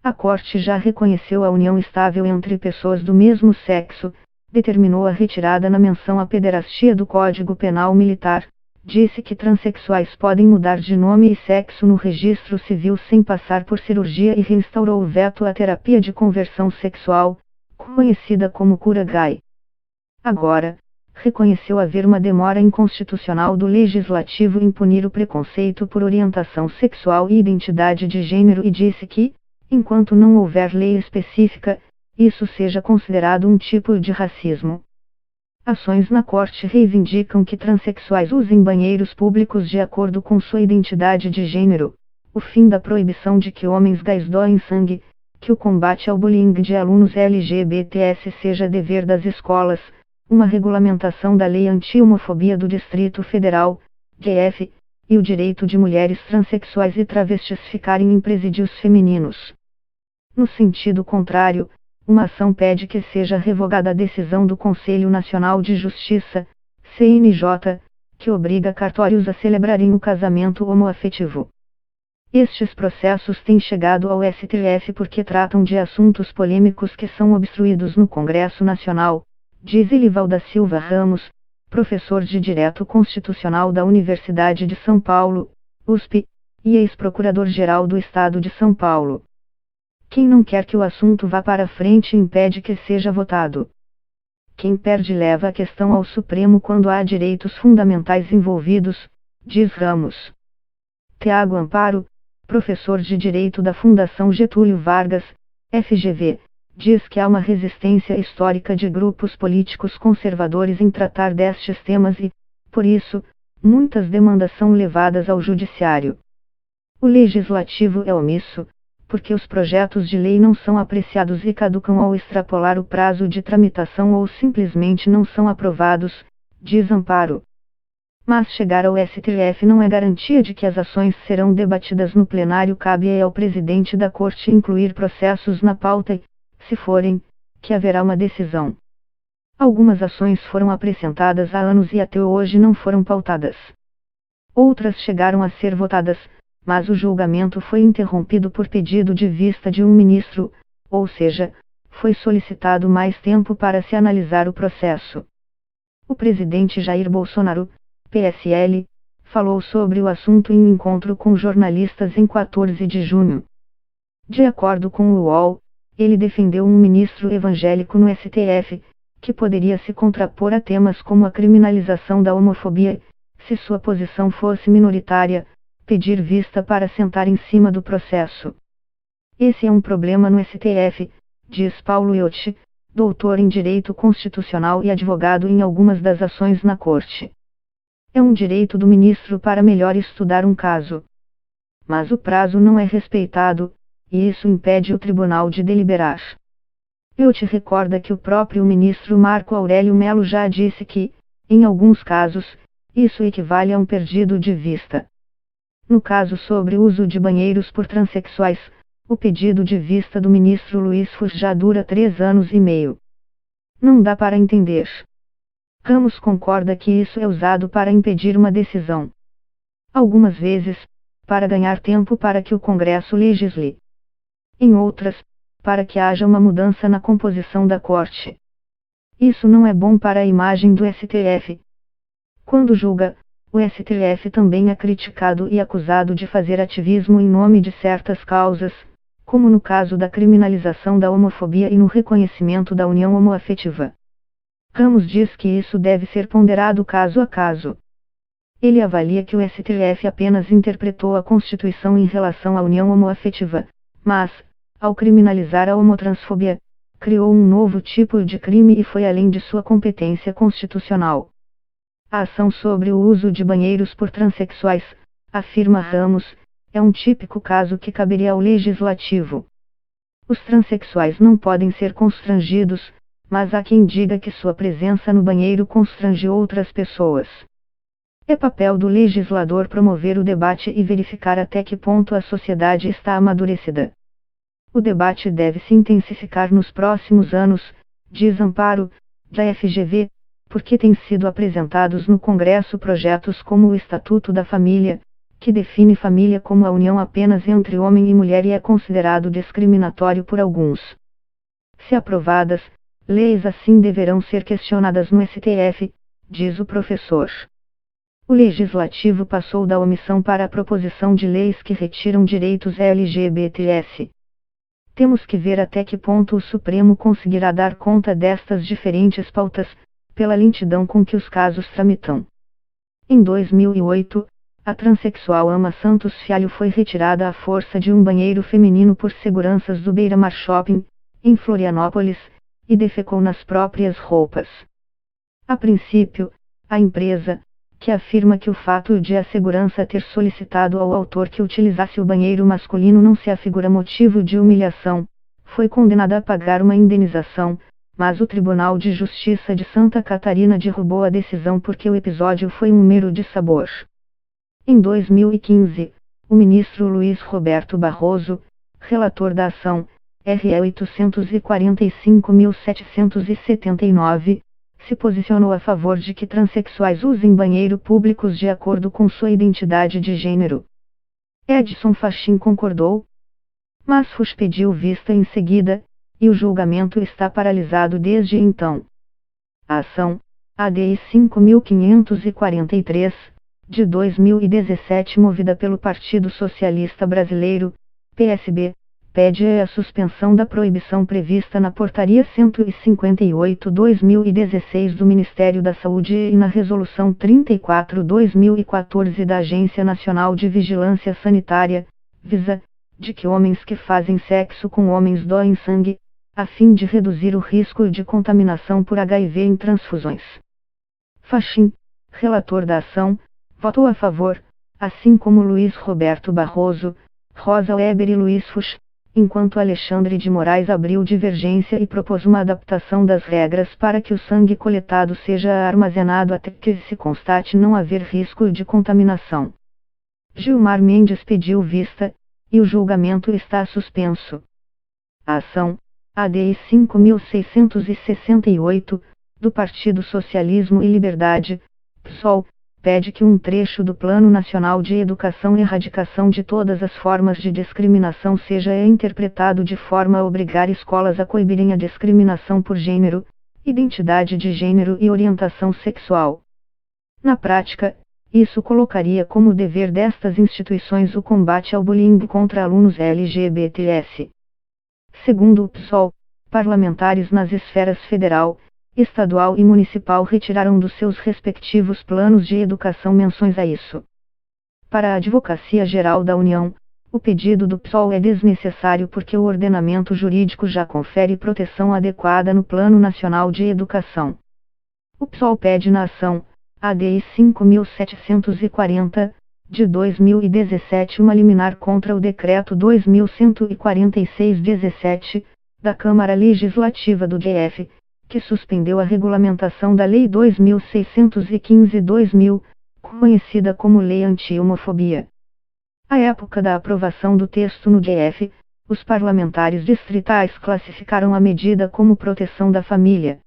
A Corte já reconheceu a união estável entre pessoas do mesmo sexo, determinou a retirada na menção à pederastia do Código Penal Militar, disse que transexuais podem mudar de nome e sexo no registro civil sem passar por cirurgia e reinstaurou o veto à terapia de conversão sexual, conhecida como cura gay. Agora, reconheceu haver uma demora inconstitucional do Legislativo em punir o preconceito por orientação sexual e identidade de gênero e disse que, enquanto não houver lei específica, isso seja considerado um tipo de racismo. Ações na Corte reivindicam que transexuais usem banheiros públicos de acordo com sua identidade de gênero, o fim da proibição de que homens gays doem sangue, que o combate ao bullying de alunos LGBTs seja dever das escolas, uma regulamentação da Lei Anti-Homofobia do Distrito Federal, DF, e o direito de mulheres transexuais e travestis ficarem em presídios femininos. No sentido contrário, uma ação pede que seja revogada a decisão do Conselho Nacional de Justiça, CNJ, que obriga cartórios a celebrarem o casamento homoafetivo. Estes processos têm chegado ao STF porque tratam de assuntos polêmicos que são obstruídos no Congresso Nacional, diz Elival da Silva Ramos, professor de Direito Constitucional da Universidade de São Paulo, USP, e ex-procurador-geral do Estado de São Paulo. Quem não quer que o assunto vá para frente impede que seja votado. Quem perde leva a questão ao Supremo quando há direitos fundamentais envolvidos, diz Ramos. Tiago Amparo, professor de Direito da Fundação Getúlio Vargas, FGV, diz que há uma resistência histórica de grupos políticos conservadores em tratar destes temas e, por isso, muitas demandas são levadas ao Judiciário. O Legislativo é omisso, porque os projetos de lei não são apreciados e caducam ao extrapolar o prazo de tramitação ou simplesmente não são aprovados, diz Amparo. Mas chegar ao STF não é garantia de que as ações serão debatidas no plenário. Cabe ao presidente da Corte incluir processos na pauta e, se forem, que haverá uma decisão. Algumas ações foram apresentadas há anos e até hoje não foram pautadas. Outras chegaram a ser votadas, mas o julgamento foi interrompido por pedido de vista de um ministro, ou seja, foi solicitado mais tempo para se analisar o processo. O presidente Jair Bolsonaro, PSL, falou sobre o assunto em um encontro com jornalistas em 14 de junho. De acordo com o UOL, ele defendeu um ministro evangélico no STF, que poderia se contrapor a temas como a criminalização da homofobia, se sua posição fosse minoritária, pedir vista para sentar em cima do processo. Esse é um problema no STF, diz Paulo Iotti, doutor em Direito Constitucional e advogado em algumas das ações na Corte. É um direito do ministro para melhor estudar um caso. Mas o prazo não é respeitado, e isso impede o tribunal de deliberar. Iotti recorda que o próprio ministro Marco Aurélio Melo já disse que, em alguns casos, isso equivale a um perdido de vista. No caso sobre o uso de banheiros por transexuais, o pedido de vista do ministro Luiz Fux já dura 3 anos e meio. Não dá para entender. Ramos concorda que isso é usado para impedir uma decisão. Algumas vezes, para ganhar tempo para que o Congresso legisle. Em outras, para que haja uma mudança na composição da Corte. Isso não é bom para a imagem do STF. Quando julga, o STF também é criticado e acusado de fazer ativismo em nome de certas causas, como no caso da criminalização da homofobia e no reconhecimento da união homoafetiva. Ramos diz que isso deve ser ponderado caso a caso. Ele avalia que o STF apenas interpretou a Constituição em relação à união homoafetiva, mas, ao criminalizar a homotransfobia, criou um novo tipo de crime e foi além de sua competência constitucional. A ação sobre o uso de banheiros por transexuais, afirma Ramos, é um típico caso que caberia ao legislativo. Os transexuais não podem ser constrangidos, mas há quem diga que sua presença no banheiro constrange outras pessoas. É papel do legislador promover o debate e verificar até que ponto a sociedade está amadurecida. O debate deve se intensificar nos próximos anos, diz Amparo, da FGV, porque têm sido apresentados no Congresso projetos como o Estatuto da Família, que define família como a união apenas entre homem e mulher e é considerado discriminatório por alguns. Se aprovadas, leis assim deverão ser questionadas no STF, diz o professor. O Legislativo passou da omissão para a proposição de leis que retiram direitos LGBTs. Temos que ver até que ponto o Supremo conseguirá dar conta destas diferentes pautas, pela lentidão com que os casos tramitam. Em 2008, a transexual Ama Santos Fialho foi retirada à força de um banheiro feminino por seguranças do Beira-Mar Shopping, em Florianópolis, e defecou nas próprias roupas. A princípio, a empresa, que afirma que o fato de a segurança ter solicitado ao autor que utilizasse o banheiro masculino não se afigura motivo de humilhação, foi condenada a pagar uma indenização, mas o Tribunal de Justiça de Santa Catarina derrubou a decisão porque o episódio foi um mero dissabor. Em 2015, o ministro Luiz Roberto Barroso, relator da ação, RE 845.779, se posicionou a favor de que transexuais usem banheiro públicos de acordo com sua identidade de gênero. Edson Fachin concordou, mas Fuchs pediu vista em seguida, e o julgamento está paralisado desde então. A ação, ADI 5543, de 2017, movida pelo Partido Socialista Brasileiro, PSB, pede a suspensão da proibição prevista na Portaria 158/2016 do Ministério da Saúde e na Resolução 34/2014 da Agência Nacional de Vigilância Sanitária, VISA, de que homens que fazem sexo com homens doem sangue, a fim de reduzir o risco de contaminação por HIV em transfusões. Fachin, relator da ação, votou a favor, assim como Luiz Roberto Barroso, Rosa Weber e Luiz Fuchs, enquanto Alexandre de Moraes abriu divergência e propôs uma adaptação das regras para que o sangue coletado seja armazenado até que se constate não haver risco de contaminação. Gilmar Mendes pediu vista, e o julgamento está suspenso. A ação, ADI 5668, do Partido Socialismo e Liberdade, PSOL, pede que um trecho do Plano Nacional de Educação e Erradicação de todas as formas de discriminação seja interpretado de forma a obrigar escolas a coibirem a discriminação por gênero, identidade de gênero e orientação sexual. Na prática, isso colocaria como dever destas instituições o combate ao bullying contra alunos LGBTs. Segundo o PSOL, parlamentares nas esferas federal, estadual e municipal retiraram dos seus respectivos planos de educação menções a isso. Para a Advocacia Geral da União, o pedido do PSOL é desnecessário porque o ordenamento jurídico já confere proteção adequada no Plano Nacional de Educação. O PSOL pede na ação, ADI 5740, de 2017, uma liminar contra o Decreto 2146/17, da Câmara Legislativa do DF, que suspendeu a regulamentação da Lei 2615/2000, conhecida como Lei Anti-Homofobia. À época da aprovação do texto no DF, os parlamentares distritais classificaram a medida como proteção da família.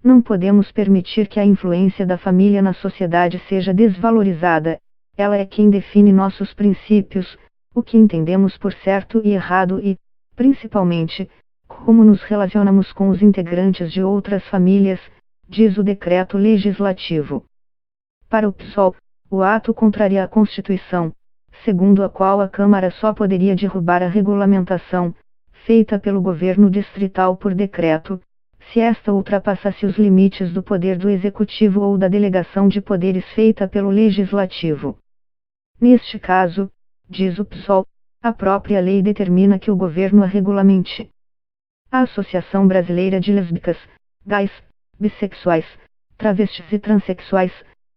Não podemos permitir que a influência da família na sociedade seja desvalorizada, ela é quem define nossos princípios, o que entendemos por certo e errado e, principalmente, como nos relacionamos com os integrantes de outras famílias, diz o decreto legislativo. Para o PSOL, o ato contraria a Constituição, segundo a qual a Câmara só poderia derrubar a regulamentação, feita pelo governo distrital por decreto, se esta ultrapassasse os limites do poder do Executivo ou da delegação de poderes feita pelo Legislativo. Neste caso, diz o PSOL, a própria lei determina que o governo a regulamente. A Associação Brasileira de Lésbicas, Gays, Bissexuais, Travestis e Transsexuais,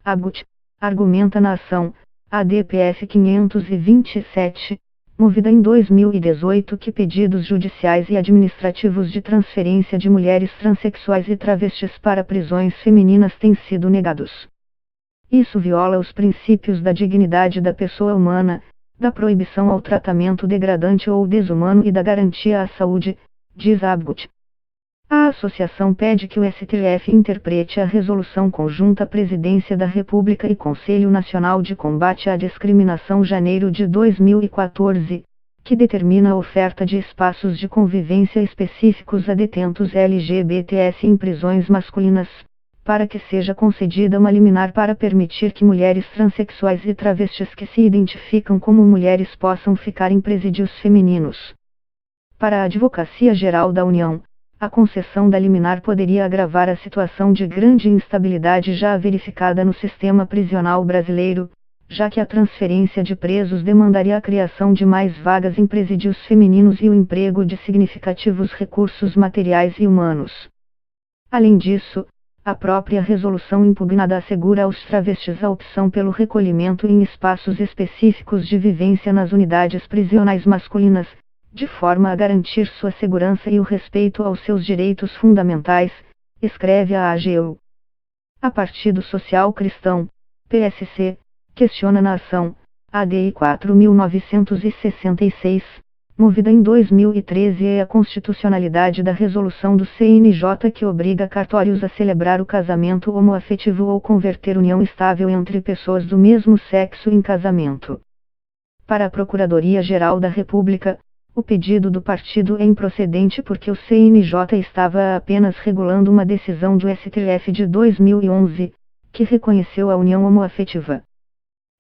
ABUT, argumenta na ação, ADPF 527, movida em 2018, que pedidos judiciais e administrativos de transferência de mulheres transexuais e travestis para prisões femininas têm sido negados. Isso viola os princípios da dignidade da pessoa humana, da proibição ao tratamento degradante ou desumano e da garantia à saúde, diz a ABUT. A associação pede que o STF interprete a Resolução Conjunta Presidência da República e Conselho Nacional de Combate à Discriminação janeiro de 2014, que determina a oferta de espaços de convivência específicos a detentos LGBTs em prisões masculinas, para que seja concedida uma liminar para permitir que mulheres transexuais e travestis que se identificam como mulheres possam ficar em presídios femininos. Para a Advocacia Geral da União, a concessão da liminar poderia agravar a situação de grande instabilidade já verificada no sistema prisional brasileiro, já que a transferência de presos demandaria a criação de mais vagas em presídios femininos e o emprego de significativos recursos materiais e humanos. Além disso, a própria resolução impugnada assegura aos travestis a opção pelo recolhimento em espaços específicos de vivência nas unidades prisionais masculinas, de forma a garantir sua segurança e o respeito aos seus direitos fundamentais, escreve a AGU. A Partido Social Cristão, PSC, questiona na ação, ADI 4.966, movida em 2013 a constitucionalidade da resolução do CNJ que obriga cartórios a celebrar o casamento homoafetivo ou converter união estável entre pessoas do mesmo sexo em casamento. Para a Procuradoria-Geral da República, o pedido do partido é improcedente porque o CNJ estava apenas regulando uma decisão do STF de 2011, que reconheceu a união homoafetiva.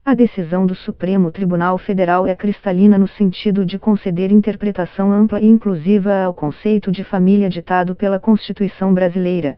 A decisão do Supremo Tribunal Federal é cristalina no sentido de conceder interpretação ampla e inclusiva ao conceito de família ditado pela Constituição brasileira.